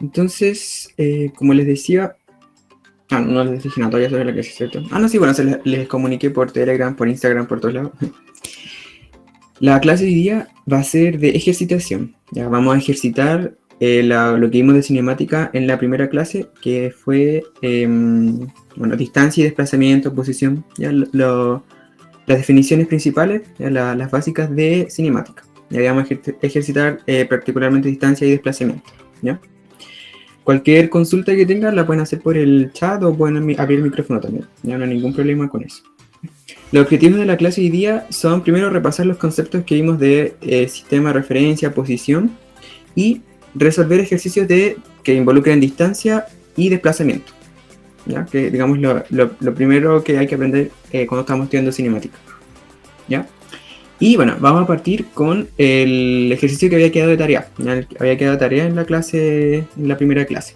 Entonces, como les decía, no les dije nada todavía sobre la clase, ¿cierto? No, sí, bueno, les comuniqué por Telegram, por Instagram, por todos lados. La clase de hoy día va a ser de ejercitación. Ya vamos a ejercitar lo que vimos de cinemática en la primera clase, que fue distancia y desplazamiento, posición, ya las definiciones principales, ya las básicas de cinemática. Ya vamos a ejercitar particularmente distancia y desplazamiento. ¿Ya? Cualquier consulta que tengan la pueden hacer por el chat o pueden abrir el micrófono también. Ya no hay ningún problema con eso. Los objetivos de la clase hoy día son primero repasar los conceptos que vimos de sistema, referencia, posición y resolver ejercicios que involucren distancia y desplazamiento. ¿Ya? Que digamos lo primero que hay que aprender cuando estamos estudiando cinemática. ¿Ya? Y bueno, vamos a partir con el ejercicio que había quedado de tarea. ¿Ya? Había quedado tarea en la primera clase.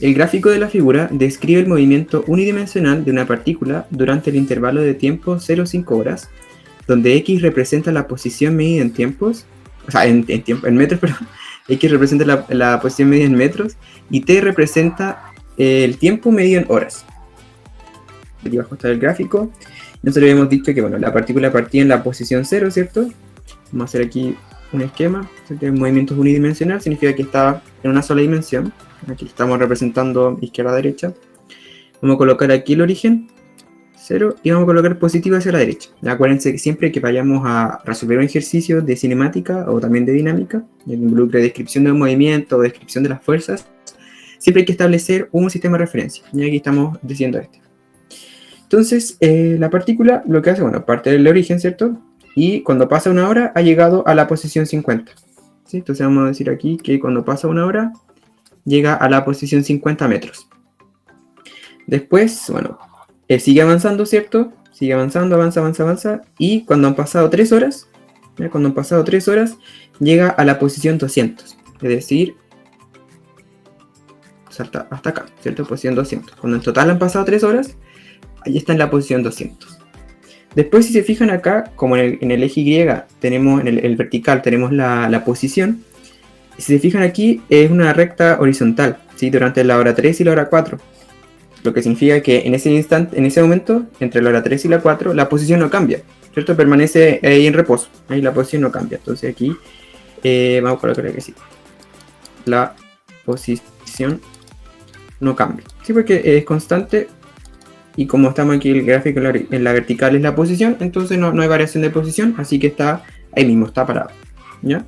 El gráfico de la figura describe el movimiento unidimensional de una partícula durante el intervalo de tiempo 0,5 horas, donde X representa la posición medida en tiempos, o sea, en metros, perdón. X representa la posición medida en metros y T representa el tiempo medido en horas. Aquí abajo está el gráfico. Nosotros habíamos dicho que bueno, la partícula partía en la posición 0, ¿cierto? Vamos a hacer aquí un esquema. El movimiento es unidimensional, significa que está en una sola dimensión. Aquí estamos representando izquierda a derecha. Vamos a colocar aquí el origen, 0, y vamos a colocar positivo hacia la derecha. Acuérdense que siempre que vayamos a resolver un ejercicio de cinemática o también de dinámica, que involucre descripción de un movimiento o descripción de las fuerzas, siempre hay que establecer un sistema de referencia. Y aquí estamos diciendo este. Entonces, la partícula lo que hace, bueno, parte del origen, ¿cierto? Y cuando pasa una hora ha llegado a la posición 50. ¿Sí? Entonces vamos a decir aquí que cuando pasa una hora llega a la posición 50 metros. Después, bueno, sigue avanzando, ¿cierto? Sigue avanzando, avanza. Y cuando han pasado 3 horas, llega a la posición 200. Es decir, salta hasta acá, ¿cierto? Posición 200. Cuando en total han pasado 3 horas, ahí está en la posición 200. Después, si se fijan acá, como en el eje Y, tenemos, en el vertical, tenemos la posición. Si se fijan aquí, es una recta horizontal, ¿sí? Durante la hora 3 y la hora 4. Lo que significa que en ese momento, entre la hora 3 y la 4, la posición no cambia, ¿cierto? Permanece ahí en reposo. Ahí la posición no cambia. Entonces aquí, vamos a colocar aquí sí. La posición no cambia. Sí, porque es constante. Y como estamos aquí, el gráfico en la vertical es la posición, entonces no hay variación de posición, así que está ahí mismo, está parado. ¿Ya?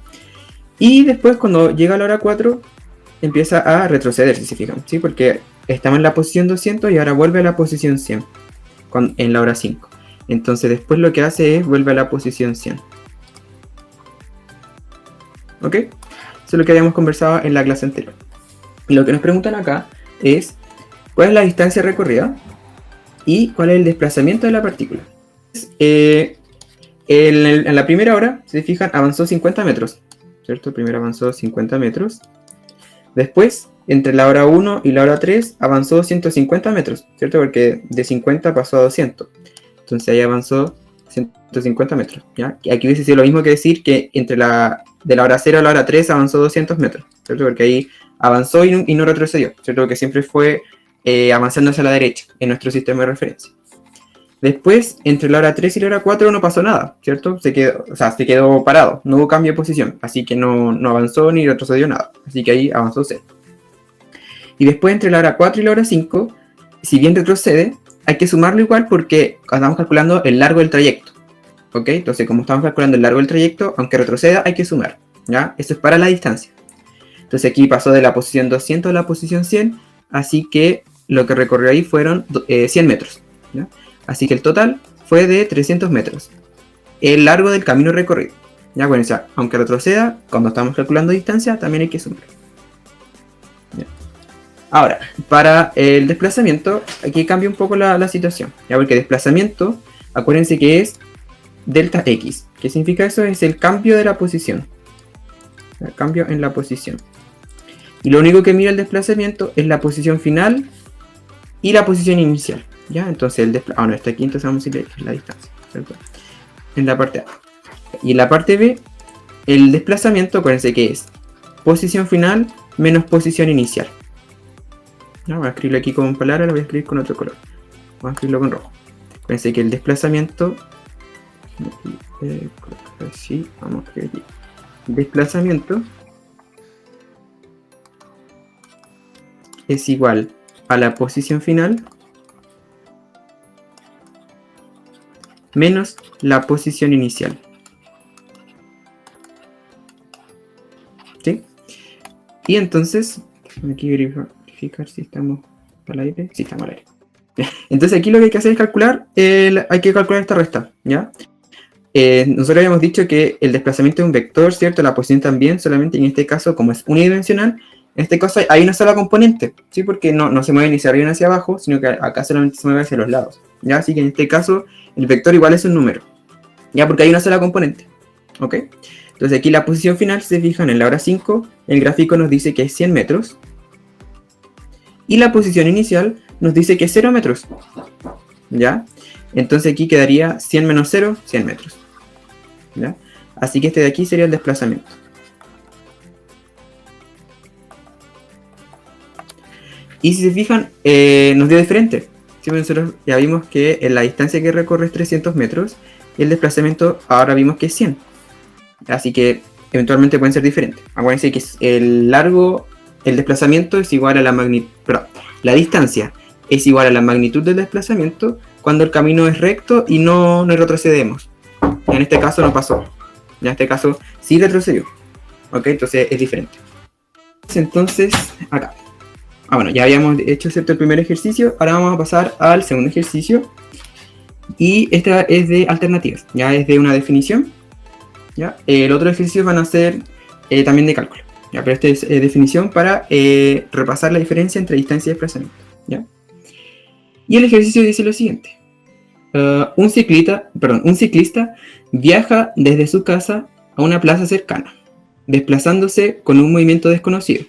Y después cuando llega a la hora 4 empieza a retroceder, si se fijan, ¿sí? Porque estamos en la posición 200 y ahora vuelve a la posición 100 en la hora 5. Entonces después lo que hace es vuelve a la posición 100. ¿Ok? Eso es lo que habíamos conversado en la clase anterior. Y lo que nos preguntan acá es ¿cuál es la distancia recorrida? ¿Y cuál es el desplazamiento de la partícula? En la primera hora, si se fijan, avanzó 50 metros. ¿Cierto? Primero avanzó 50 metros. Después, entre la hora 1 y la hora 3, avanzó 150 metros. ¿Cierto? Porque de 50 pasó a 200. Entonces ahí avanzó 150 metros. ¿Ya? Aquí hubiese sido lo mismo que decir que de la hora 0 a la hora 3 avanzó 200 metros. ¿Cierto? Porque ahí avanzó y no retrocedió. ¿Cierto? Porque siempre fue avanzando hacia la derecha en nuestro sistema de referencia. Después, entre la hora 3 y la hora 4 no pasó nada, ¿cierto? Se quedó parado, no hubo cambio de posición, así que no avanzó ni retrocedió nada, así que ahí avanzó 0. Y después, entre la hora 4 y la hora 5, si bien retrocede, hay que sumarlo igual porque estamos calculando el largo del trayecto, ¿ok? Entonces, como estamos calculando el largo del trayecto, aunque retroceda, hay que sumar, ¿ya? Eso es para la distancia. Entonces, aquí pasó de la posición 200 a la posición 100, así que lo que recorrió ahí fueron 100 metros, ¿ya? Así que el total fue de 300 metros. El largo del camino recorrido. Ya, bueno, o sea, aunque retroceda, cuando estamos calculando distancia, también hay que sumar. ¿Ya? Ahora, para el desplazamiento, aquí cambia un poco la situación. ¿Ya? Porque desplazamiento, acuérdense que es delta X. ¿Qué significa eso? Es el cambio de la posición. El cambio en la posición. Y lo único que mira el desplazamiento es la posición final y la posición inicial. ¿Ya? Entonces no está aquí, entonces vamos a ir a la distancia, ¿cierto? En la parte A. Y en la parte B, el desplazamiento, acuérdense que es posición final menos posición inicial. ¿Ya? Voy a escribirlo aquí con palabras, lo voy a escribir con otro color. Vamos a escribirlo con rojo. Pensé que el desplazamiento... Así, vamos a escribir aquí. Desplazamiento es igual a la posición final menos la posición inicial. ¿Sí? Y entonces, aquí verificar si estamos al aire. Sí, estamos al aire. Entonces aquí lo que hay que hacer es calcular, hay que calcular esta resta, ¿ya? Nosotros habíamos dicho que el desplazamiento es un vector, ¿cierto? La posición también, solamente en este caso, como es unidimensional, en este caso hay una sola componente, ¿sí? Porque no se mueve ni hacia arriba ni hacia abajo, sino que acá solamente se mueve hacia los lados, ¿ya? Así que en este caso, el vector igual es un número, ¿ya? Porque hay una sola componente, ¿ok? Entonces aquí la posición final, si se fijan en la hora 5, el gráfico nos dice que es 100 metros, y la posición inicial nos dice que es 0 metros, ¿ya? Entonces aquí quedaría 100 menos 0, 100 metros, ¿ya? Así que este de aquí sería el desplazamiento. Y si se fijan, nos dio diferente. ¿Sí? Nosotros ya vimos que la distancia que recorre es 300 metros y el desplazamiento ahora vimos que es 100. Así que eventualmente pueden ser diferentes. Acuérdense que el desplazamiento es igual a la magnitud, perdón, la distancia es igual a la magnitud del desplazamiento cuando el camino es recto y no retrocedemos. En este caso no pasó. En este caso sí retrocedió. ¿Ok? Entonces es diferente. Entonces, acá. Bueno, ya habíamos hecho ¿cierto? El primer ejercicio. Ahora vamos a pasar al segundo ejercicio. Y esta es de alternativas. Ya es de una definición. ¿Ya? El otro ejercicio van a ser también de cálculo. ¿Ya? Pero este es definición para repasar la diferencia entre distancia y desplazamiento. ¿Ya? Y el ejercicio dice lo siguiente. Un ciclista viaja desde su casa a una plaza cercana, desplazándose con un movimiento desconocido.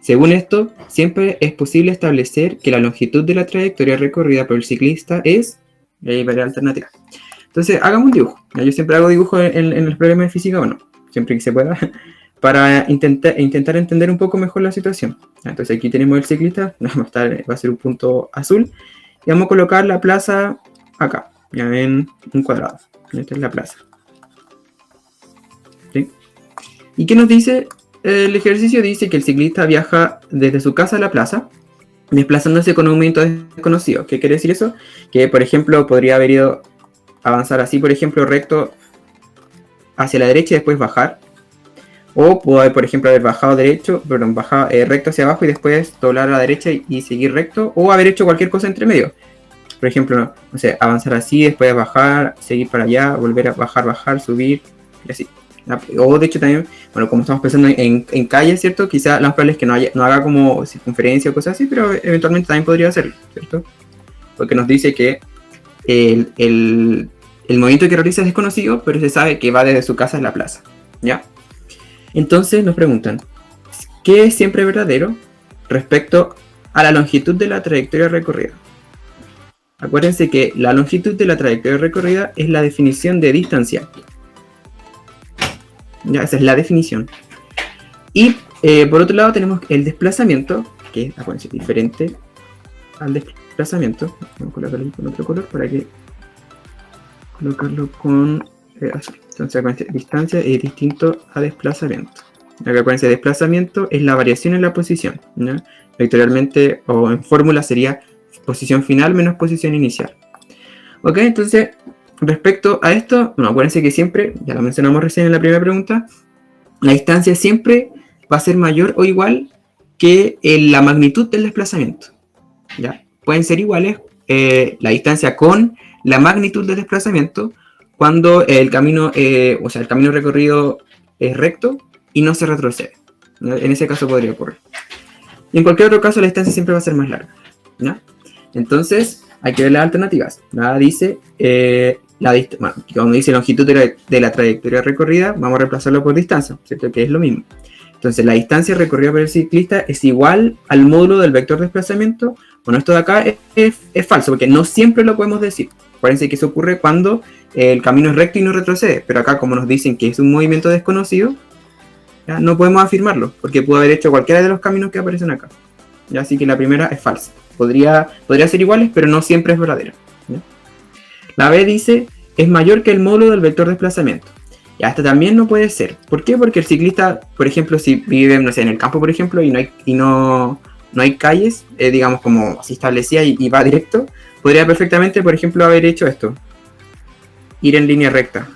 Según esto, siempre es posible establecer que la longitud de la trayectoria recorrida por el ciclista es... Y ahí veré la alternativa. Entonces, hagamos un dibujo. Yo siempre hago dibujos en los problemas de física, bueno, siempre que se pueda, para intentar entender un poco mejor la situación. Entonces, aquí tenemos el ciclista, va a ser un punto azul, y vamos a colocar la plaza acá, ya en un cuadrado. Esta es la plaza. ¿Sí? ¿Y qué nos dice? El ejercicio dice que el ciclista viaja desde su casa a la plaza, desplazándose con un movimiento desconocido. ¿Qué quiere decir eso? Que, por ejemplo, podría haber ido a avanzar así, por ejemplo, recto hacia la derecha y después bajar. O puede, por ejemplo, haber bajado recto hacia abajo y después doblar a la derecha y seguir recto. O haber hecho cualquier cosa entre medio. Por ejemplo, no sé, avanzar así, después bajar, seguir para allá, volver a bajar, subir, y así. O de hecho también, bueno, como estamos pensando en calles, ¿cierto? Quizá lo más probable es que no haga como circunferencia o cosas así, pero eventualmente también podría hacerlo, ¿cierto? Porque nos dice que el movimiento que realiza es desconocido, pero se sabe que va desde su casa a la plaza, ¿ya? Entonces nos preguntan, ¿qué es siempre verdadero respecto a la longitud de la trayectoria recorrida? Acuérdense que la longitud de la trayectoria recorrida es la definición de distancia. Ya, esa es la definición. Y por otro lado tenemos el desplazamiento, que es diferente al desplazamiento. Vamos a colocarlo con otro color para que colocarlo con azul. Entonces acuérdense, distancia es distinto a desplazamiento. Acá acuérdense, desplazamiento es la variación en la posición, ¿no? Vectorialmente o en fórmula sería posición final menos posición inicial. Ok, entonces respecto a esto, bueno, acuérdense que siempre, ya lo mencionamos recién en la primera pregunta, la distancia siempre va a ser mayor o igual que la magnitud del desplazamiento. ¿Ya? Pueden ser iguales la distancia con la magnitud del desplazamiento cuando el camino recorrido es recto y no se retrocede. ¿Ya? En ese caso podría ocurrir. Y en cualquier otro caso la distancia siempre va a ser más larga. ¿Ya? Entonces hay que ver las alternativas. Nada dice... cuando dice longitud de la trayectoria recorrida, vamos a reemplazarlo por distancia, ¿cierto? Que es lo mismo. Entonces, la distancia recorrida por el ciclista es igual al módulo del vector de desplazamiento. Bueno, esto de acá es falso, porque no siempre lo podemos decir. Acuérdense que eso ocurre cuando el camino es recto y no retrocede. Pero acá, como nos dicen que es un movimiento desconocido, ¿ya? No podemos afirmarlo, porque pudo haber hecho cualquiera de los caminos que aparecen acá. ¿Ya? Así que la primera es falsa. Podría ser iguales, pero no siempre es verdadera. ¿Ya? La B dice, es mayor que el módulo del vector de desplazamiento. Ya, esta también no puede ser. ¿Por qué? Porque el ciclista, por ejemplo, si vive, no sé, en el campo, por ejemplo, y no hay calles, digamos, como así establecida y va directo, podría perfectamente, por ejemplo, haber hecho esto. Ir en línea recta.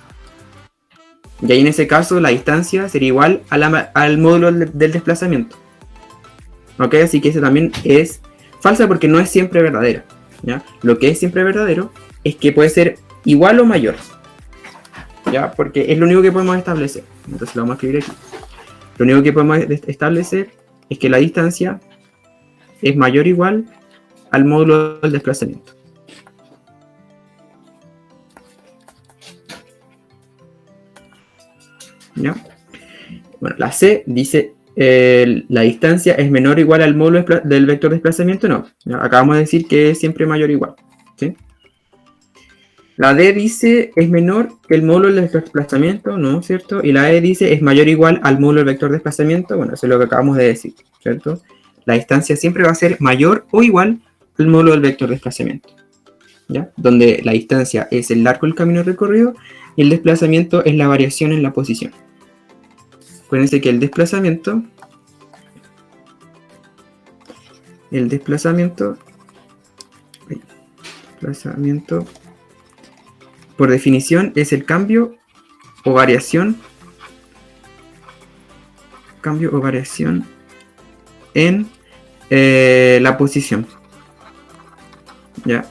Y ahí en ese caso la distancia sería igual al módulo del desplazamiento. ¿Ok? Así que eso también es falsa porque no es siempre verdadera. ¿Ya? Lo que es siempre verdadero es que puede ser igual o mayor. ¿Ya? Porque es lo único que podemos establecer. Entonces lo vamos a escribir aquí. Lo único que podemos establecer es que la distancia es mayor o igual al módulo del desplazamiento. ¿Ya? Bueno, la C dice la distancia es menor o igual al módulo del vector de desplazamiento. No, ¿ya? Acabamos de decir que es siempre mayor o igual. ¿Sí? La D dice es menor que el módulo del desplazamiento, ¿no? ¿Cierto? Y la E dice es mayor o igual al módulo del vector de desplazamiento. Bueno, eso es lo que acabamos de decir, ¿cierto? La distancia siempre va a ser mayor o igual al módulo del vector de desplazamiento. ¿Ya? Donde la distancia es el largo del camino recorrido y el desplazamiento es la variación en la posición. Acuérdense que el desplazamiento por definición es el cambio o variación en la posición. ¿Ya?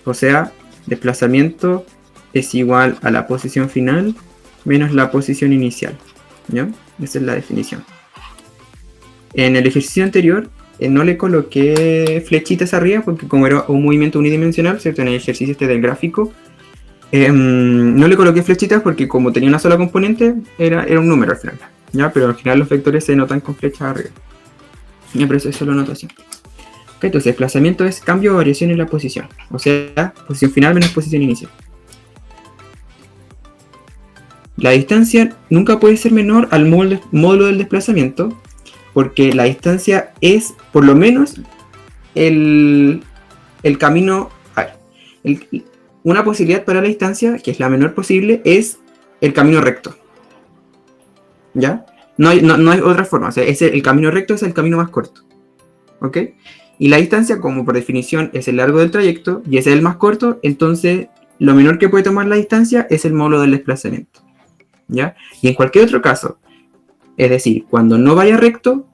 O sea, desplazamiento es igual a la posición final menos la posición inicial. ¿Ya? Esa es la definición. En el ejercicio anterior no le coloqué flechitas arriba porque como era un movimiento unidimensional, ¿cierto? En el ejercicio este del gráfico, no le coloqué flechitas porque como tenía una sola componente, era un número al final. ¿Ya? Pero al final los vectores se notan con flechas arriba. ¿Ya? Pero eso es solo notación. Okay, entonces, desplazamiento es cambio o variación en la posición. O sea, posición final menos posición inicial. La distancia nunca puede ser menor al módulo del desplazamiento, porque la distancia es, por lo menos, el camino... una posibilidad para la distancia, que es la menor posible, es el camino recto. ¿Ya? No hay otra forma. O sea, el camino recto es el camino más corto. ¿Ok? Y la distancia, como por definición es el largo del trayecto, y ese es el más corto, entonces lo menor que puede tomar la distancia es el módulo del desplazamiento. ¿Ya? Y en cualquier otro caso, es decir, cuando no vaya recto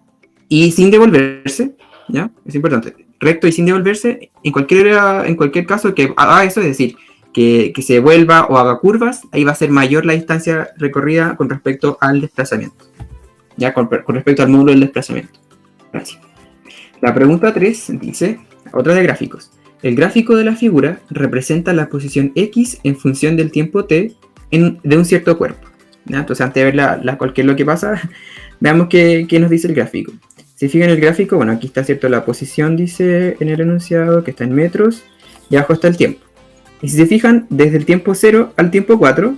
y sin devolverse, ¿ya? Es importante, recto y sin devolverse, en cualquier caso que haga eso, es decir, que se devuelva o haga curvas, ahí va a ser mayor la distancia recorrida con respecto al desplazamiento, ¿ya? Con respecto al módulo del desplazamiento. Gracias. La pregunta 3 dice, otra de gráficos. El gráfico de la figura representa la posición X en función del tiempo T de un cierto cuerpo. ¿Ya? Entonces, antes de ver cualquier lo que pasa, veamos qué nos dice el gráfico. Si fijan el gráfico, bueno, aquí está, ¿cierto? La posición dice en el enunciado que está en metros y abajo está el tiempo. Y si se fijan, desde el tiempo 0 al tiempo 4,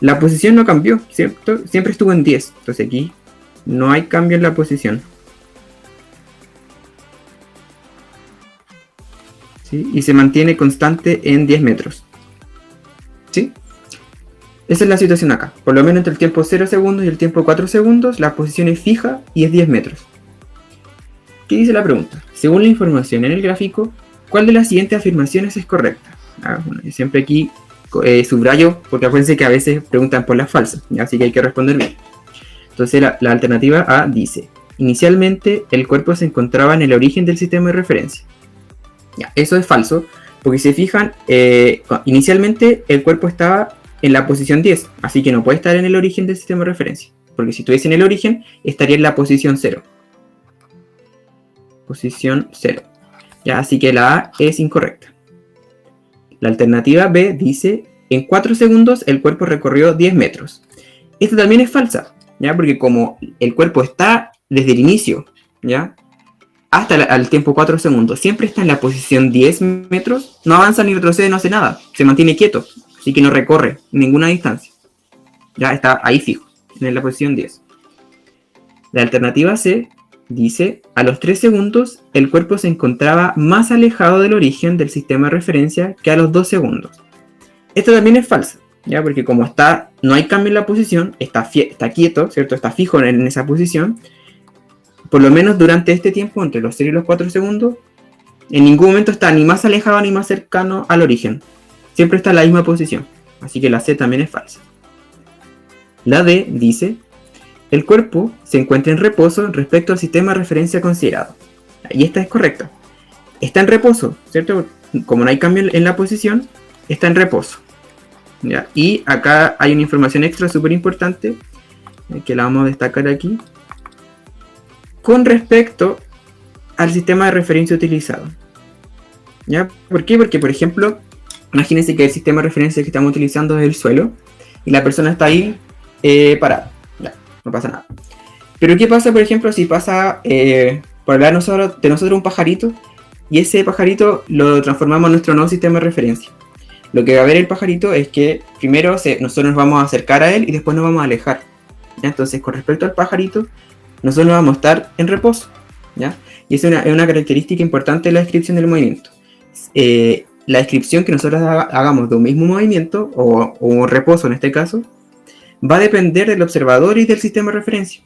la posición no cambió, ¿cierto? Siempre estuvo en 10. Entonces aquí no hay cambio en la posición. ¿Sí? Y se mantiene constante en 10 metros. ¿Sí? Esa es la situación acá. Por lo menos entre el tiempo 0 segundos y el tiempo 4 segundos, la posición es fija y es 10 metros. ¿Qué dice la pregunta? Según la información en el gráfico, ¿cuál de las siguientes afirmaciones es correcta? Bueno, yo siempre aquí subrayo, porque acuérdense que a veces preguntan por las falsas, así que hay que responder bien. Entonces la alternativa A dice, inicialmente el cuerpo se encontraba en el origen del sistema de referencia. Ya, eso es falso, porque si se fijan, inicialmente el cuerpo estaba en la posición 10, así que no puede estar en el origen del sistema de referencia, porque si estuviese en el origen, estaría en la posición 0. Posición 0. Ya, así que la A es incorrecta. La alternativa B dice, en 4 segundos el cuerpo recorrió 10 metros. Esta también es falsa, ¿ya? Porque como el cuerpo está desde el inicio, ¿ya? Hasta el tiempo 4 segundos, siempre está en la posición 10 metros, no avanza ni retrocede, no hace nada, se mantiene quieto, así que no recorre ninguna distancia. Ya está ahí fijo, en la posición 10. La alternativa C dice, a los 3 segundos el cuerpo se encontraba más alejado del origen del sistema de referencia que a los 2 segundos. Esto también es falso, ¿ya? Porque como no hay cambio en la posición, está quieto, ¿cierto? Está fijo en esa posición, por lo menos durante este tiempo, entre los 0 y los 4 segundos, en ningún momento está ni más alejado ni más cercano al origen. Siempre está en la misma posición. Así que la C también es falsa. La D dice, el cuerpo se encuentra en reposo respecto al sistema de referencia considerado. Y esta es correcta. Está en reposo, ¿cierto? Como no hay cambio en la posición, está en reposo. ¿Ya? Y acá hay una información extra súper importante, que la vamos a destacar aquí, con respecto al sistema de referencia utilizado. ¿Ya? ¿Por qué? Porque, por ejemplo, imagínense que el sistema de referencia que estamos utilizando es el suelo, y la persona está ahí parada. Ya, no pasa nada. Pero ¿qué pasa, por ejemplo, si pasa por el lado de nosotros un pajarito, y ese pajarito lo transformamos en nuestro nuevo sistema de referencia? Lo que va a ver el pajarito es que primero nosotros nos vamos a acercar a él y después nos vamos a alejar. ¿Ya? Entonces, con respecto al pajarito, nosotros vamos a estar en reposo. ¿Ya? Y esa es una característica importante de la descripción del movimiento. La descripción que nosotros hagamos de un mismo movimiento, o un reposo en este caso, va a depender del observador y del sistema de referencia.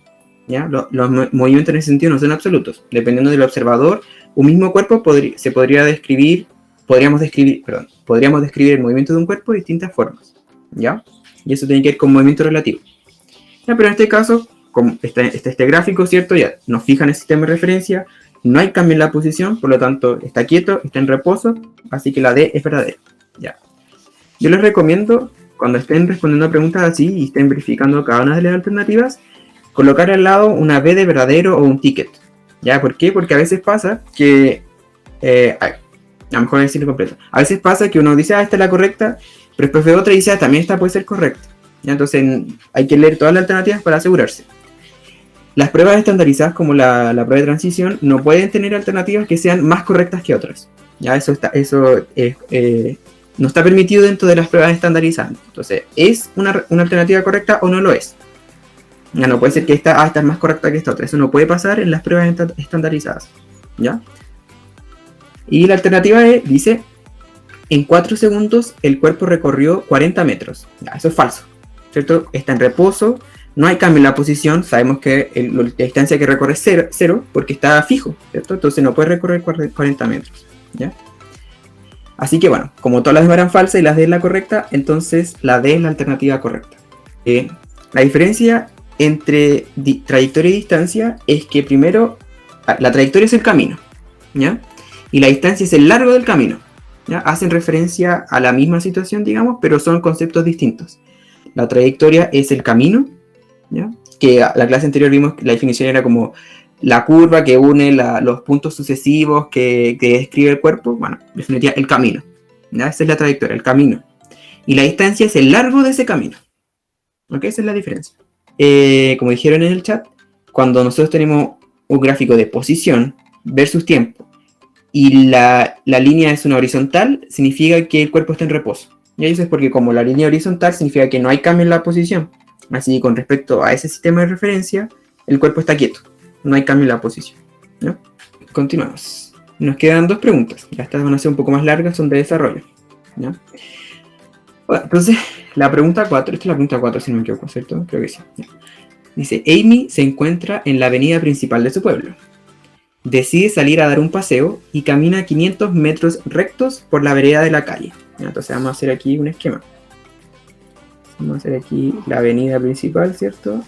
¿Ya? Los movimientos en ese sentido no son absolutos. Dependiendo del observador, un mismo cuerpo podríamos describir el movimiento de un cuerpo de distintas formas. ¿Ya? Y eso tiene que ver con movimiento relativo. ¿Ya? Pero en este caso, como este gráfico, ¿cierto? Ya nos fija en el sistema de referencia, no hay cambio en la posición, por lo tanto está quieto, está en reposo, así que la D es verdadera. ¿Ya? Yo les recomiendo, cuando estén respondiendo a preguntas así y estén verificando cada una de las alternativas, colocar al lado una B de verdadero o un ticket. ¿Ya? ¿Por qué? Porque a veces pasa que... a lo mejor decirlo completo. A veces pasa que uno dice, esta es la correcta, pero después ve otra y dice, también esta puede ser correcta. ¿Ya? Entonces hay que leer todas las alternativas para asegurarse. Las pruebas estandarizadas, como la prueba de transición, no pueden tener alternativas que sean más correctas que otras. ¿Ya? Eso no está permitido dentro de las pruebas estandarizadas. Entonces, ¿es una alternativa correcta o no lo es? Ya no puede ser que esta es más correcta que esta otra. Eso no puede pasar en las pruebas estandarizadas. ¿Ya? Y la alternativa E dice, en 4 segundos el cuerpo recorrió 40 metros. Ya, eso es falso, ¿cierto? Está en reposo, no hay cambio en la posición, sabemos que la distancia que recorre es cero porque está fijo, ¿cierto? Entonces no puede recorrer 40 metros, ¿ya? Así que bueno, como todas las demás eran falsas y las D es la correcta, entonces la D es la alternativa correcta. La diferencia entre trayectoria y distancia es que primero, la trayectoria es el camino, ¿ya? Y la distancia es el largo del camino, ¿ya? Hacen referencia a la misma situación, digamos, pero son conceptos distintos. La trayectoria es el camino, ¿ya? Que la clase anterior vimos que la definición era como la curva que une los puntos sucesivos que describe el cuerpo. Bueno, definiría el camino, ¿ya? Esa es la trayectoria, el camino. Y la distancia es el largo de ese camino. ¿Ok? Esa es la diferencia. Como dijeron en el chat, cuando nosotros tenemos un gráfico de posición versus tiempo, y la línea es una horizontal, significa que el cuerpo está en reposo. Y eso es porque como la línea horizontal significa que no hay cambio en la posición. Así que con respecto a ese sistema de referencia, el cuerpo está quieto. No hay cambio en la posición, ¿no? Continuamos. Nos quedan 2 preguntas. Ya estas van a ser un poco más largas, son de desarrollo, ¿no? Bueno, entonces, la pregunta 4, esta es la pregunta 4 si no me equivoco, ¿cierto? Creo que sí. ¿Ya? Dice, Amy se encuentra en la avenida principal de su pueblo. Decide salir a dar un paseo y camina 500 metros rectos por la vereda de la calle. Entonces vamos a hacer aquí un esquema. Vamos a hacer aquí la avenida principal, ¿cierto?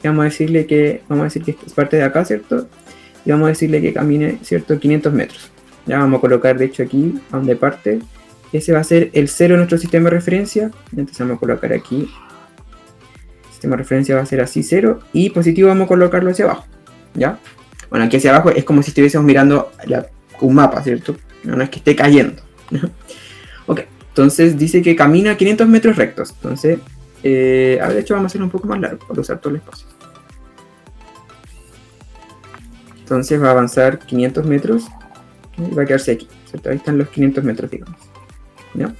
Y vamos a decir que es parte de acá, ¿cierto? Y vamos a decirle que camine, ¿cierto? 500 metros. Ya vamos a colocar, de hecho, aquí, a donde parte. Ese va a ser el 0 de nuestro sistema de referencia. Entonces vamos a colocar aquí. El sistema de referencia va a ser así 0. Y positivo vamos a colocarlo hacia abajo. ¿Ya? Bueno, aquí hacia abajo es como si estuviésemos mirando un mapa, ¿cierto? No es que esté cayendo. Ok, entonces dice que camina 500 metros rectos. Entonces, de hecho vamos a hacerlo un poco más largo para usar todo el espacio. Entonces va a avanzar 500 metros y va a quedarse aquí, ¿cierto? Ahí están los 500 metros, digamos. ¿Ya?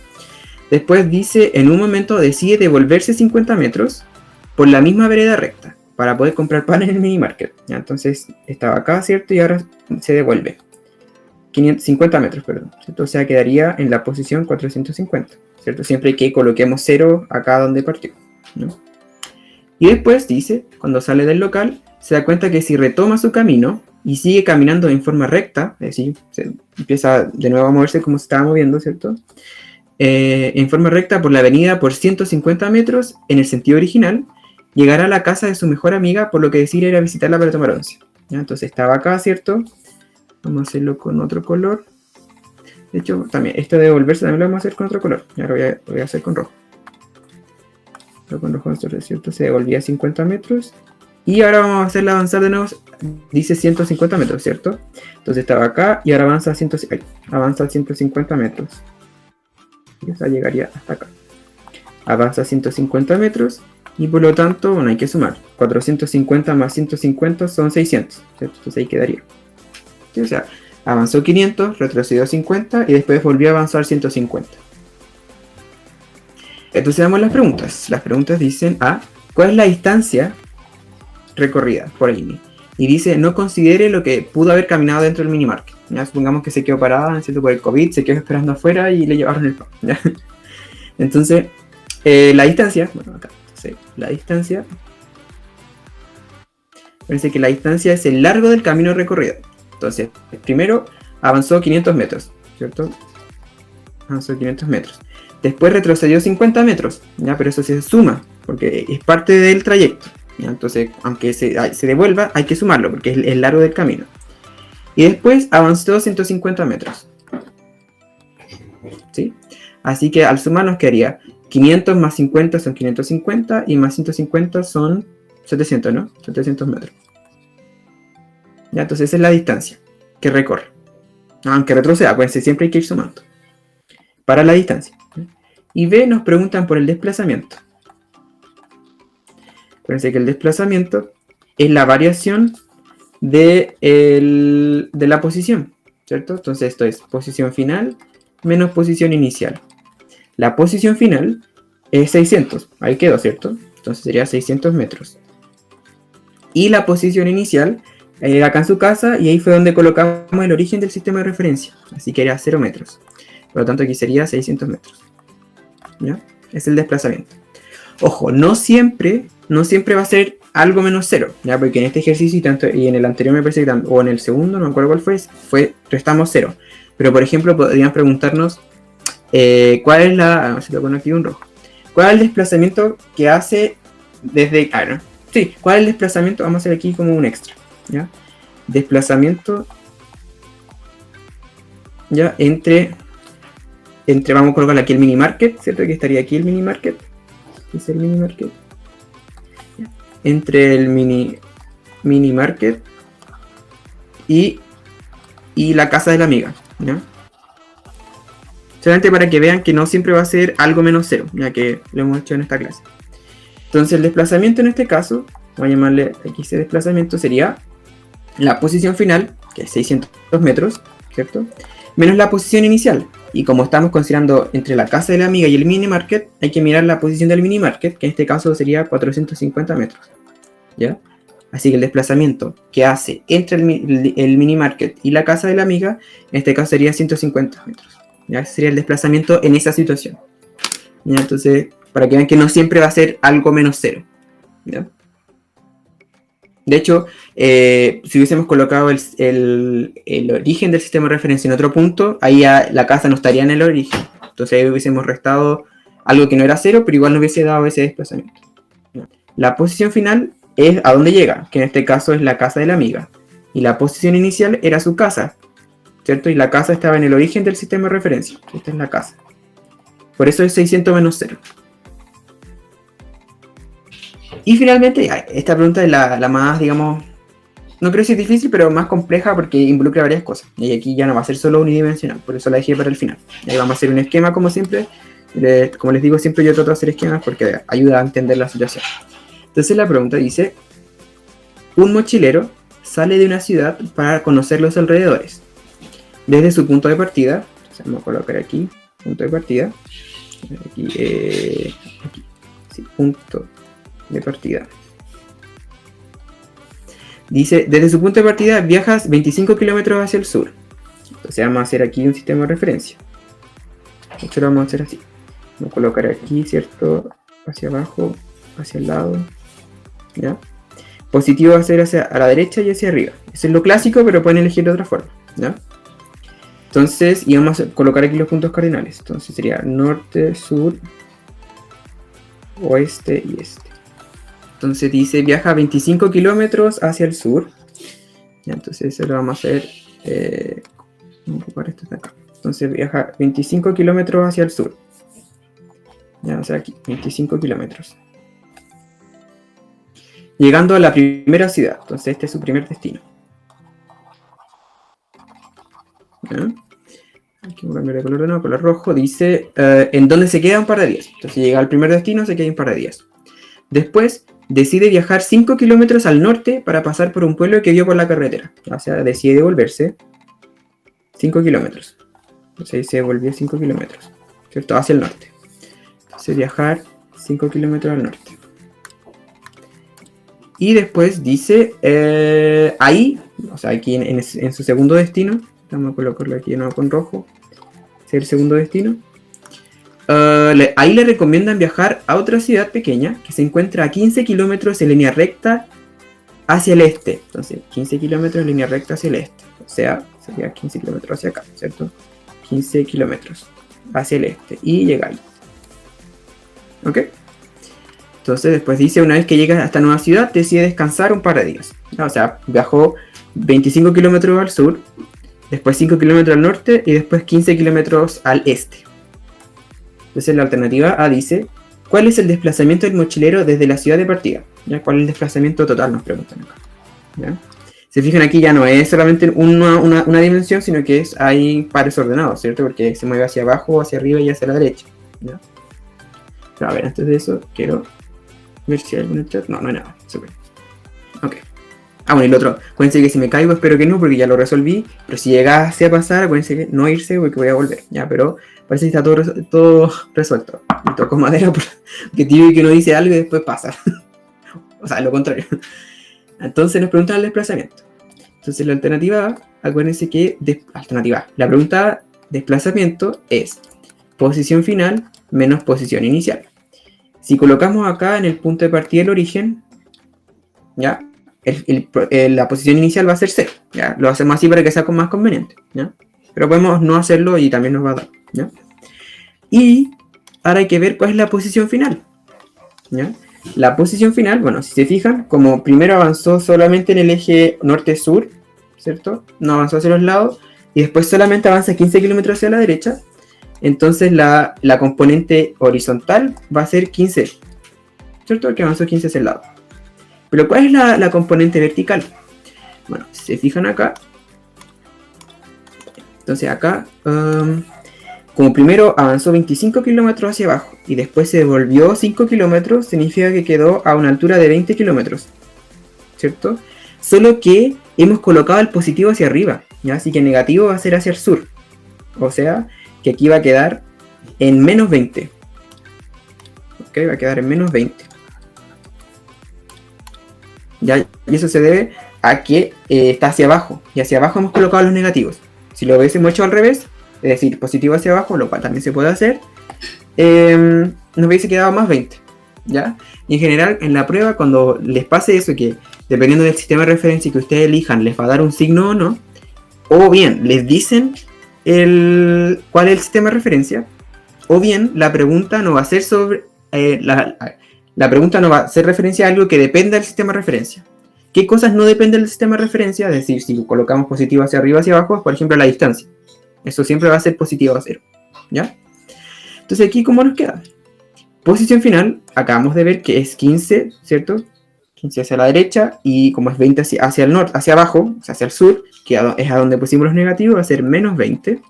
Después dice, en un momento decide devolverse 50 metros por la misma vereda recta. para poder comprar pan en el mini market. ¿Ya? Entonces estaba acá, ¿cierto? Y ahora se devuelve. 550 metros, perdón. ¿Cierto? O sea, quedaría en la posición 450, ¿cierto? Siempre que coloquemos 0 acá donde partió, ¿no? Y después dice, cuando sale del local, se da cuenta que si retoma su camino y sigue caminando en forma recta, es decir, se empieza de nuevo a moverse como se estaba moviendo, ¿cierto? En forma recta por la avenida por 150 metros en el sentido original, llegará a la casa de su mejor amiga, por lo que decide ir a visitarla para tomar once. ¿Ya? Entonces estaba acá, ¿cierto? Vamos a hacerlo con otro color. De hecho, también, esto de devolverse también lo vamos a hacer con otro color. Y ahora lo voy a hacer con rojo. Pero con rojo, ¿cierto? Se devolvía 50 metros. Y ahora vamos a hacerla avanzar de nuevo. Dice 150 metros, ¿cierto? Entonces estaba acá y ahora avanza a 150 metros. Y esa llegaría hasta acá. Avanza a 150 metros. Y por lo tanto, bueno, hay que sumar. 450 más 150 son 600, ¿cierto? Entonces ahí quedaría. ¿Sí? O sea, avanzó 500, retrocedió 50 y después volvió a avanzar 150. Entonces damos las preguntas. Las preguntas dicen A, ¿cuál es la distancia recorrida por Amy? Y dice, no considere lo que pudo haber caminado dentro del minimarket. ¿Ya? Supongamos que se quedó parada, ¿cierto? Por el COVID, se quedó esperando afuera y le llevaron el pan. ¿Ya? Entonces, la distancia, bueno, acá, entonces, la distancia, parece que la distancia es el largo del camino recorrido. Entonces, primero avanzó 500 metros, ¿cierto? Avanzó 500 metros. Después retrocedió 50 metros, ¿ya? Pero eso se suma, porque es parte del trayecto, ¿ya? Entonces, aunque se devuelva, hay que sumarlo, porque es el largo del camino. Y después avanzó 150 metros, ¿sí? Así que al sumar nos quedaría 500 más 50 son 550, y más 150 son 700, ¿no? 700 metros. ¿Ya? Entonces esa es la distancia que recorre. Aunque retroceda, pues siempre hay que ir sumando. Para la distancia. Y B, nos preguntan por el desplazamiento. Acuérdense que el desplazamiento es la variación de la posición, ¿cierto? Entonces esto es posición final menos posición inicial. La posición final es 600, ahí quedó, ¿cierto? Entonces sería 600 metros. Y la posición inicial, acá en su casa, y ahí fue donde colocamos el origen del sistema de referencia. Así que era 0 metros. Por lo tanto aquí sería 600 metros. ¿Ya? Es el desplazamiento. Ojo, no siempre va a ser algo menos 0, ¿ya? Porque en este ejercicio y en el anterior me parece que o en el segundo, no me acuerdo cuál fue restamos 0. Pero por ejemplo podrían preguntarnos cuál es la... A ver si lo pongo aquí un rojo. ¿Cuál es el desplazamiento que hace desde... ¿no? Sí, ¿cuál es el desplazamiento? Vamos a hacer aquí como un extra, ¿ya? Desplazamiento, ¿ya? Entre vamos a colocar aquí el mini market, ¿cierto? Que estaría aquí el mini market. ¿Qué es el mini market? Entre el mini market y la casa de la amiga, ¿ya? Solamente para que vean que no siempre va a ser algo menos 0, ya que lo hemos hecho en esta clase. Entonces el desplazamiento en este caso, voy a llamarle aquí ese desplazamiento, sería la posición final, que es 600 metros, ¿cierto? Menos la posición inicial. Y como estamos considerando entre la casa de la amiga y el mini market, hay que mirar la posición del mini market, que en este caso sería 450 metros, ¿ya? Así que el desplazamiento que hace entre el mini market y la casa de la amiga, en este caso sería 150 metros. ¿Ya? Ese sería el desplazamiento en esa situación, ¿ya? Entonces, para que vean que no siempre va a ser algo menos 0, ¿ya? De hecho, si hubiésemos colocado el origen del sistema de referencia en otro punto, ahí ya la casa no estaría en el origen. Entonces ahí hubiésemos restado algo que no era 0, pero igual nos hubiese dado ese desplazamiento. La posición final es a dónde llega, que en este caso es la casa de la amiga. Y la posición inicial era su casa, ¿cierto? Y la casa estaba en el origen del sistema de referencia. Esta es la casa. Por eso es 600 menos 0. Y finalmente, esta pregunta es la más, digamos, no creo que sea difícil, pero más compleja porque involucra varias cosas. Y aquí ya no va a ser solo unidimensional, por eso la dejé para el final. Ahí vamos a hacer un esquema como siempre. Como les digo, siempre yo trato de hacer esquemas porque ayuda a entender la situación. Entonces la pregunta dice, un mochilero sale de una ciudad para conocer los alrededores. Desde su punto de partida, entonces vamos a colocar aquí, punto de partida. Aquí, sí, punto de partida. Dice, desde su punto de partida viajas 25 kilómetros hacia el sur. Entonces vamos a hacer aquí un sistema de referencia. De hecho lo vamos a hacer así. Vamos a colocar aquí, ¿cierto? Hacia abajo, hacia el lado. ¿Ya? Positivo va a ser hacia a la derecha y hacia arriba. Eso es lo clásico, pero pueden elegir de otra forma. ¿Ya? Entonces, y vamos a colocar aquí los puntos cardinales. Entonces sería norte, sur, oeste y este. Entonces dice viaja 25 kilómetros hacia el sur. ¿Ya? Entonces eso lo vamos a hacer. Vamos a ocupar esto de acá. Entonces viaja 25 kilómetros hacia el sur. Ya, o sea aquí, 25 kilómetros. Llegando a la primera ciudad. Entonces este es su primer destino. ¿Ya? Aquí voy a cambiar de color de nuevo, color rojo. Dice en dónde se queda un par de días. Entonces llega al primer destino, se queda un par de días. Después decide viajar 5 kilómetros al norte para pasar por un pueblo que vio por la carretera. O sea, decide devolverse 5 kilómetros. Entonces ahí se devolvió 5 kilómetros, ¿cierto? Hacia el norte. Entonces viajar 5 kilómetros al norte. Y después dice ahí, o sea, aquí en su segundo destino. Vamos a colocarlo aquí de nuevo con rojo. Ese es el segundo destino. Ahí le recomiendan viajar a otra ciudad pequeña que se encuentra a 15 kilómetros en línea recta hacia el este. Entonces, 15 kilómetros en línea recta hacia el este. O sea, sería 15 kilómetros hacia acá, ¿cierto? 15 kilómetros hacia el este. Y llega ahí. ¿Ok? Entonces, después dice, una vez que llegas a esta nueva ciudad, decide descansar un par de días. O sea, viajó 25 kilómetros al sur, después 5 kilómetros al norte y después 15 kilómetros al este. Entonces la alternativa A dice, ¿cuál es el desplazamiento del mochilero desde la ciudad de partida? ¿Ya? ¿Cuál es el desplazamiento total? Nos preguntan acá. ¿Ya? Se fijan aquí ya no es solamente una dimensión, sino que hay pares ordenados, ¿cierto? Porque se mueve hacia abajo, hacia arriba y hacia la derecha. ¿Ya? Pero a ver, antes de eso quiero ver si hay algún chat. No, no hay nada. Super. Ok. Ah, bueno, y el otro. Acuérdense que si me caigo, espero que no, porque ya lo resolví. Pero si llegase a pasar, acuérdense que no irse, porque voy a volver. Ya, pero parece que está todo resuelto. Me tocó madera porque tío que uno dice algo y después pasa. O sea, lo contrario. Entonces nos preguntan el desplazamiento. Entonces la alternativa A, acuérdense que la pregunta desplazamiento es posición final menos posición inicial. Si colocamos acá en el punto de partida el origen, ¿ya? La posición inicial va a ser 0. ¿Ya? Lo hacemos así para que sea más conveniente, ¿ya? Pero podemos no hacerlo y también nos va a dar, ¿ya? Y ahora hay que ver cuál es la posición final, ¿ya? La posición final, bueno, si se fijan, como primero avanzó solamente en el eje norte-sur, ¿cierto? No avanzó hacia los lados, y después solamente avanza 15 kilómetros hacia la derecha, entonces la componente horizontal va a ser 15, ¿cierto? Porque avanzó 15 hacia el lado. Pero ¿cuál es la componente vertical? Bueno, si se fijan acá, entonces acá, como primero avanzó 25 kilómetros hacia abajo y después se devolvió 5 kilómetros, significa que quedó a una altura de 20 kilómetros, ¿cierto? Solo que hemos colocado el positivo hacia arriba, ¿ya? Así que el negativo va a ser hacia el sur. O sea, que aquí va a quedar en menos 20. ¿Ok? Va a quedar en menos 20. ¿Ya? Y eso se debe a que está hacia abajo. Y hacia abajo hemos colocado los negativos. Si lo hubiésemos hecho al revés, es decir, positivo hacia abajo, lo cual también se puede hacer, nos hubiese quedado más 20. ¿Ya? Y en general, en la prueba, cuando les pase eso, que dependiendo del sistema de referencia que ustedes elijan, les va a dar un signo o no, o bien les dicen cuál es el sistema de referencia, o bien la pregunta no va a ser sobre la pregunta no va a ser referencia a algo que dependa del sistema de referencia. ¿Qué cosas no dependen del sistema de referencia? Es decir, si colocamos positivo hacia arriba, hacia abajo, por ejemplo, la distancia. Eso siempre va a ser positivo a 0. ¿Ya? Entonces aquí, ¿cómo nos queda? Posición final, acabamos de ver que es 15, ¿cierto? 15 hacia la derecha, y como es 20 hacia el norte, hacia abajo, o sea, hacia el sur, que es a donde pusimos los negativos, va a ser menos 20.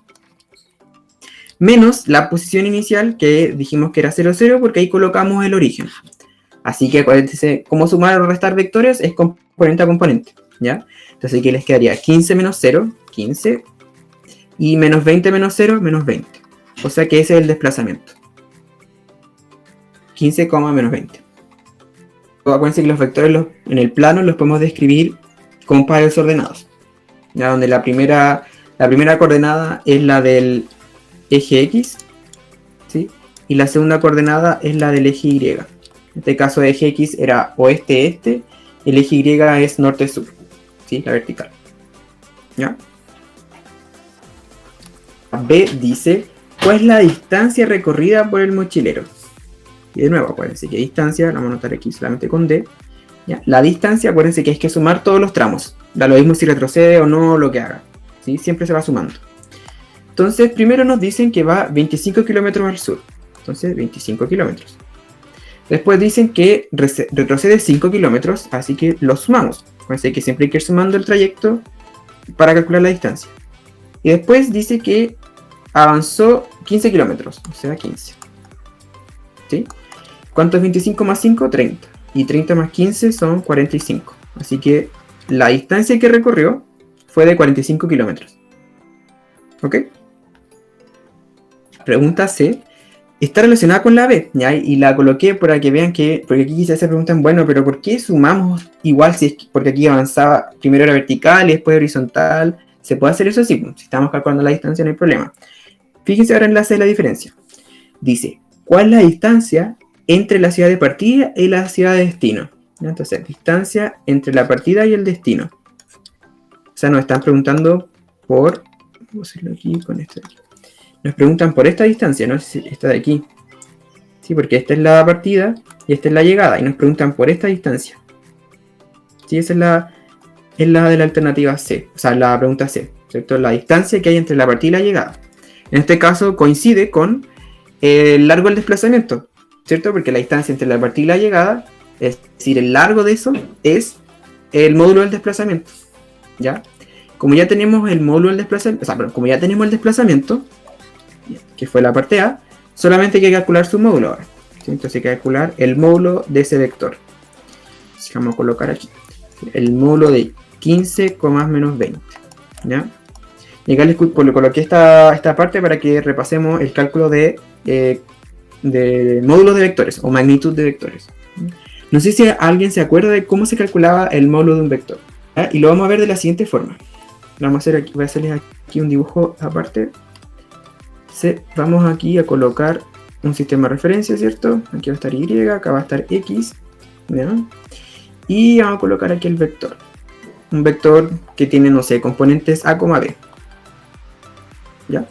Menos la posición inicial, que dijimos que era 0, 0, porque ahí colocamos el origen. Así que acuérdense, cómo sumar o restar vectores es componente a componente, ¿ya? Entonces aquí les quedaría 15 menos 0, 15, y menos 20 menos 0, menos 20. O sea que ese es el desplazamiento. 15, menos 20. Acuérdense que los vectores en el plano los podemos describir con pares ordenados. Ya donde la primera coordenada es la del eje X, ¿sí? Y la segunda coordenada es la del eje Y. En este caso, el eje X era oeste-este, el eje Y es norte-sur, ¿sí? La vertical. ¿Ya? B dice, ¿cuál es la distancia recorrida por el mochilero? Y de nuevo, acuérdense que distancia, la vamos a anotar aquí solamente con D. ¿Ya? La distancia, acuérdense que hay que sumar todos los tramos. Da lo mismo si retrocede o no, lo que haga, ¿sí? Siempre se va sumando. Entonces, primero nos dicen que va 25 kilómetros al sur. Entonces, 25 kilómetros. Después dicen que retrocede 5 kilómetros, así que lo sumamos. Acuérdense que siempre hay que ir sumando el trayecto para calcular la distancia. Y después dice que avanzó 15 kilómetros, o sea, 15. ¿Sí? ¿Cuánto es 25 más 5? 30. Y 30 más 15 son 45. Así que la distancia que recorrió fue de 45 kilómetros. ¿Ok? Pregunta C. Está relacionada con la B, ¿ya? Y la coloqué para que vean que, porque aquí quizás se preguntan, bueno, pero ¿por qué sumamos igual si es porque aquí avanzaba, primero era vertical y después horizontal? ¿Se puede hacer eso? Sí, si estamos calculando la distancia no hay problema. Fíjense ahora en la C la diferencia. Dice, ¿cuál es la distancia entre la ciudad de partida y la ciudad de destino? ¿Ya? Entonces, distancia entre la partida y el destino. O sea, nos están preguntando por... Vamos a hacerlo aquí con esto de aquí. Nos preguntan por esta distancia, ¿no? Esta de aquí. Sí, porque esta es la partida y esta es la llegada. Y nos preguntan por esta distancia. Sí, esa es la de la alternativa C. O sea, la pregunta C, ¿cierto? La distancia que hay entre la partida y la llegada. En este caso coincide con el largo del desplazamiento, ¿cierto? Porque la distancia entre la partida y la llegada, es decir, el largo de eso, es el módulo del desplazamiento. ¿Ya? Como ya tenemos el módulo del desplazamiento, o sea, pero como ya tenemos el desplazamiento, que fue la parte A, solamente hay que calcular su módulo ahora. ¿Sí? Entonces hay que calcular el módulo de ese vector. Así que vamos a colocar aquí. El módulo de 15, menos 20. ¿Ya? Y acá les coloqué esta parte para que repasemos el cálculo de módulos de vectores o magnitud de vectores. No sé si alguien se acuerda de cómo se calculaba el módulo de un vector. ¿Ya? Y lo vamos a ver de la siguiente forma. Vamos a hacer aquí, voy a hacerles aquí un dibujo aparte. Vamos aquí a colocar un sistema de referencia, ¿cierto? Aquí va a estar Y, acá va a estar X, ¿ya? Y vamos a colocar aquí el vector. Un vector que tiene, no sé, componentes A, B. ¿Ya?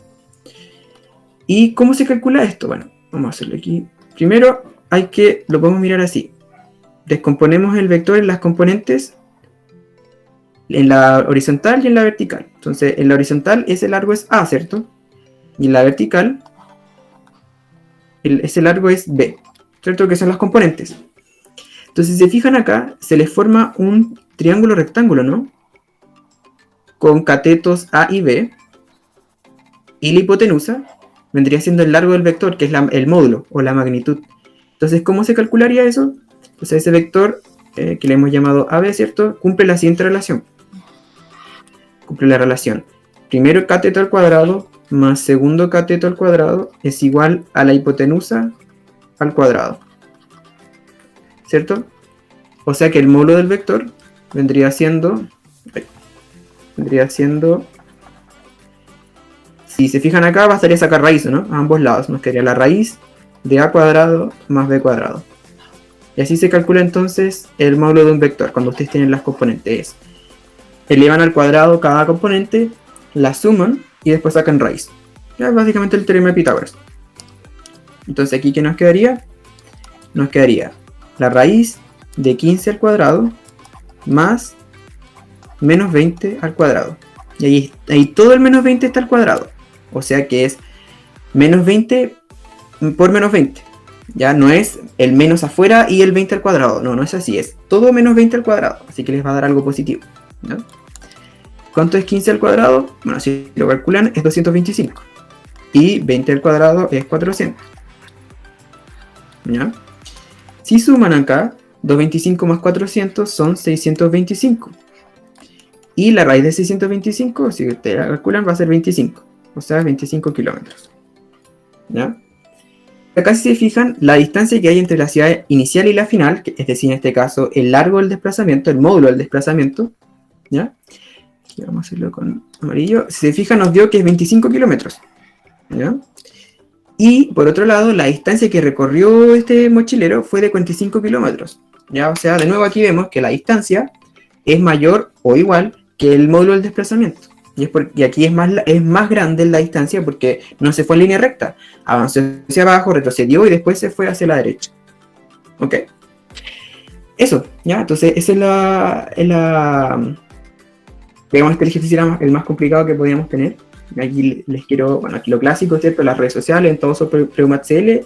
¿Y cómo se calcula esto? Bueno, vamos a hacerlo aquí. Primero lo podemos mirar así. Descomponemos el vector en las componentes, en la horizontal y en la vertical. Entonces, en la horizontal ese largo es A, ¿cierto? Y en la vertical, ese largo es B, ¿cierto? Que son las componentes. Entonces, si se fijan acá, se les forma un triángulo rectángulo, ¿no? Con catetos A y B. Y la hipotenusa vendría siendo el largo del vector, que es el módulo o la magnitud. Entonces, ¿cómo se calcularía eso? Pues ese vector, que le hemos llamado AB, ¿cierto? Cumple la siguiente relación. Cumple la relación. Primero cateto al cuadrado más segundo cateto al cuadrado es igual a la hipotenusa al cuadrado. ¿Cierto? O sea que el módulo del vector vendría siendo, si se fijan acá, bastaría sacar raíz, ¿no? A ambos lados nos quedaría la raíz de a cuadrado más b cuadrado. Y así se calcula entonces el módulo de un vector cuando ustedes tienen las componentes. Elevan al cuadrado cada componente, la suman y después sacan raíz. Ya es básicamente el teorema de Pitágoras. Entonces aquí, ¿qué nos quedaría? Nos quedaría la raíz de 15 al cuadrado más menos 20 al cuadrado. Y ahí todo el menos 20 está al cuadrado. O sea que es menos 20 por menos 20. Ya no es el menos afuera y el 20 al cuadrado. No, no es así. Es todo menos 20 al cuadrado. Así que les va a dar algo positivo. ¿Ya? ¿Cuánto es 15 al cuadrado? Bueno, si lo calculan es 225. Y 20 al cuadrado es 400. ¿Ya? Si suman acá, 225 más 400 son 625. Y la raíz de 625, si ustedes la calculan, va a ser 25. O sea, 25 kilómetros. ¿Ya? Acá si se fijan, la distancia que hay entre la ciudad inicial y la final, es decir, en este caso, el largo del desplazamiento, el módulo del desplazamiento, ¿ya? Aquí vamos a hacerlo con amarillo. Si se fijan, nos dio que es 25 kilómetros, ¿ya? Y por otro lado, la distancia que recorrió este mochilero fue de 45 kilómetros, ¿ya? O sea, de nuevo aquí vemos que la distancia es mayor o igual que el módulo del desplazamiento. Y aquí es más grande la distancia porque no se fue en línea recta. Avanzó hacia abajo, retrocedió y después se fue hacia la derecha. ¿Ok? Eso, ¿ya? Entonces, esa digamos, este ejercicio era el más complicado que podíamos tener. Aquí les quiero, bueno, aquí lo clásico, ¿cierto? Las redes sociales, en todo eso, PreumaCL,